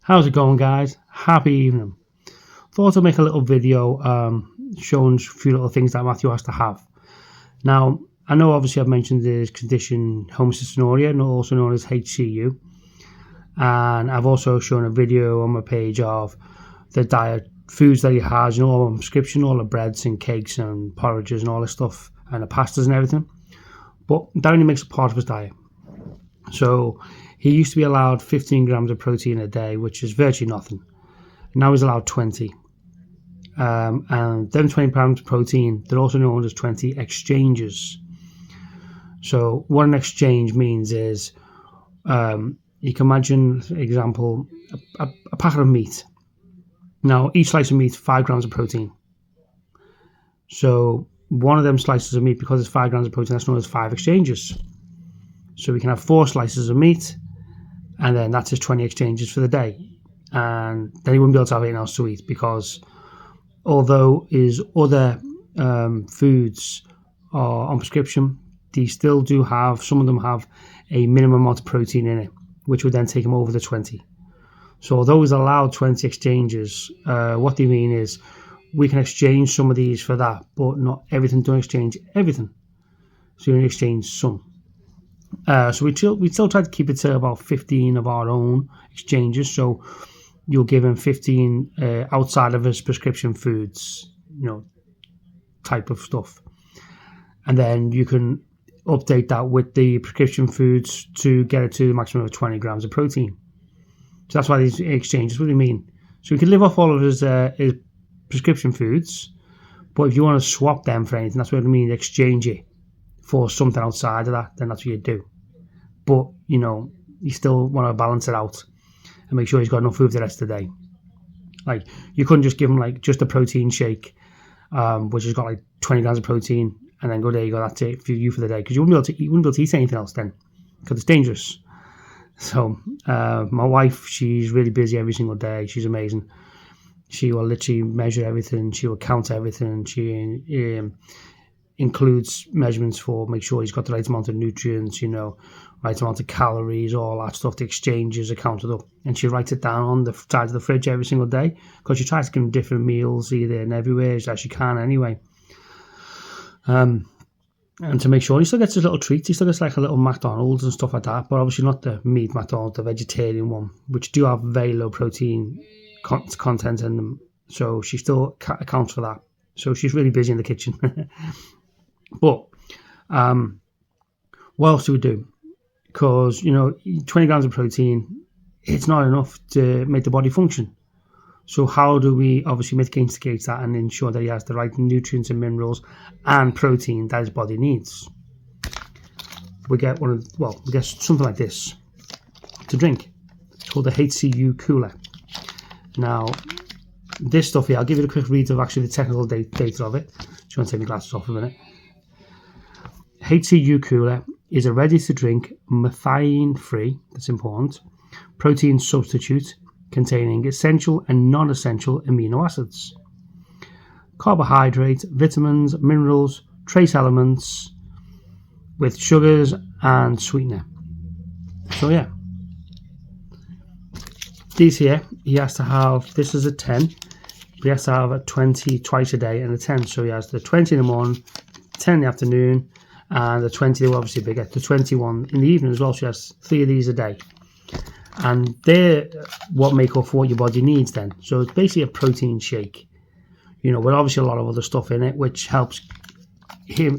How's it going, guys? Happy evening. Thought I'd make a little video showing a few little things that Matthew has to have. Now, I know obviously I've mentioned this condition Homocystinuria, also known as HCU, and I've also shown a video on my page of the diet foods that he has, all on prescription, all the breads and cakes and porridges and all this stuff, and the pastas and everything. But that only makes a part of his diet. So he used to be allowed 15 grams of protein a day, which is virtually nothing. Now he's allowed 20. And them 20 grams of protein, they're also known as 20 exchanges. So what an exchange means is, you can imagine, for example, a packet of meat. Now, each slice of meat, 5 grams of protein. So one of them slices of meat, because it's 5 grams of protein, that's known as 5 exchanges. So we can have 4 slices of meat, and then that's his 20 exchanges for the day. And then he wouldn't be able to have anything else to eat, because although his other foods are on prescription, they still do have, some of them have a minimum amount of protein in it, which would then take him over the 20. So although he's allowed 20 exchanges, what they mean is we can exchange some of these for that, but not everything. Don't exchange everything. So you only exchange some. So we still try to keep it to about 15 of our own exchanges. So you'll give him 15 outside of his prescription foods, type of stuff. And then you can update that with the prescription foods to get it to the maximum of 20 grams of protein. So that's why these exchanges, what do you mean? So he can live off all of his prescription foods, but if you want to swap them for anything, that's what I mean, exchange it for something outside of that, then that's what you do. But, you still want to balance it out and make sure he's got enough food for the rest of the day. Like, you couldn't just give him, just a protein shake, which has got, 20 grams of protein, and then go, there you go, that's it for you for the day. Because you wouldn't be able to eat anything else then, because it's dangerous. So, my wife, she's really busy every single day. She's amazing. She will literally measure everything. She will count everything. She includes measurements for make sure he's got the right amount of nutrients, right amount of calories, all that stuff. The exchanges are counted up, and she writes it down on the side of the fridge every single day, because she tries to give him different meals either and everywhere as she can anyway. And to make sure he still gets his little treats. He still gets a little McDonald's and stuff like that, but obviously not the meat McDonald's, the vegetarian one, which do have very low protein content in them. So she still accounts for that. So she's really busy in the kitchen. But what else do we do? Because 20 grams of protein, it's not enough to make the body function. So how do we obviously mitigate that and ensure that he has the right nutrients and minerals and protein that his body needs? We get something like this to drink. It's called the HCU cooler. Now, this stuff here, I'll give you a quick read of actually the technical data of it. Just want to take my glasses off a minute. HCU cooler is a ready-to-drink, methionine-free, that's important, protein substitute containing essential and non-essential amino acids, carbohydrates, vitamins, minerals, trace elements, with sugars and sweetener. So yeah, these here, he has to have, this is a 10, but he has to have a 20 twice a day and a 10. So he has the 20 in the morning, 10 in the afternoon, and the 20, they were obviously bigger, the 21 in the evening as well. So he has 3 of these a day. And they're what make up for what your body needs then. So it's basically a protein shake, with obviously a lot of other stuff in it, which helps him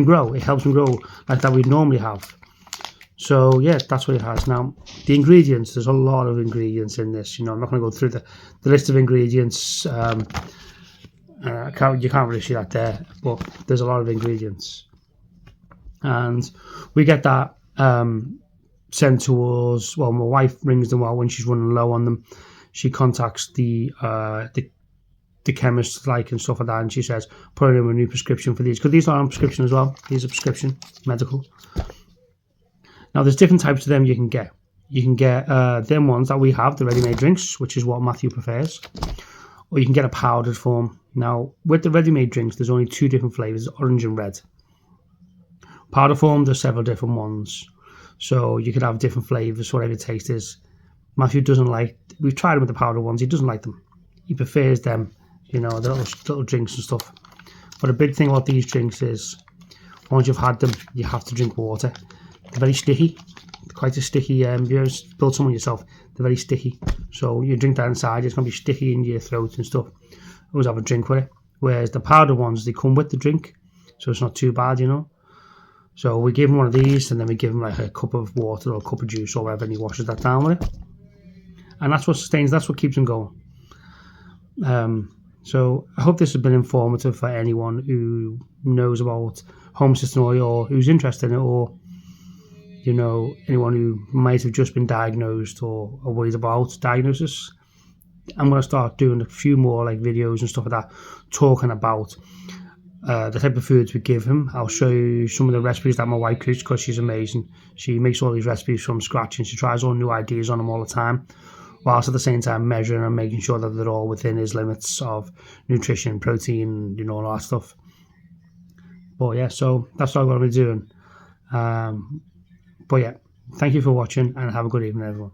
grow. It helps him grow like that we'd normally have. So yeah, that's what it has. Now, the ingredients, there's a lot of ingredients in this. I'm not going to go through the list of ingredients. You can't really see that there, but there's a lot of ingredients. And we get that sent to us. Well, my wife rings them out when she's running low on them. She contacts the chemist and stuff like that, and she says, put in a new prescription for these, because these are on prescription as well. These are prescription medical. Now, there's different types of them you can get. You can get them ones that we have, the ready-made drinks, which is what Matthew prefers, or you can get a powdered form. Now, with the ready-made drinks, there's only 2 different flavors, orange and red. Powder form, there's several different ones. So you could have different flavors, whatever the taste is. Matthew doesn't like, we've tried him with the powder ones, he doesn't like them. He prefers them, you know, the little drinks and stuff. But a big thing about these drinks is, once you've had them, you have to drink water. They're very sticky. They're quite a sticky, if you ever build some on yourself, they're very sticky. So you drink that inside, it's going to be sticky in your throat and stuff. Always have a drink with it. Whereas the powder ones, they come with the drink, so it's not too bad, you know. So we give him one of these, and then we give him like a cup of water or a cup of juice or whatever, and he washes that down with it. And that's what sustains, that's what keeps him going. So I hope this has been informative for anyone who knows about homocystinuria or who's interested in it, or, you know, anyone who might have just been diagnosed or worried about diagnosis. I'm going to start doing a few more like videos and stuff like that, talking about the type of foods we give him. I'll show you some of the recipes that my wife cooks, because she's amazing. She makes all these recipes from scratch, and she tries all new ideas on them all the time, whilst at the same time measuring and making sure that they're all within his limits of nutrition, protein, you know, all that stuff. But yeah, so that's what I'm going to be doing. But yeah, thank you for watching, and have a good evening, everyone.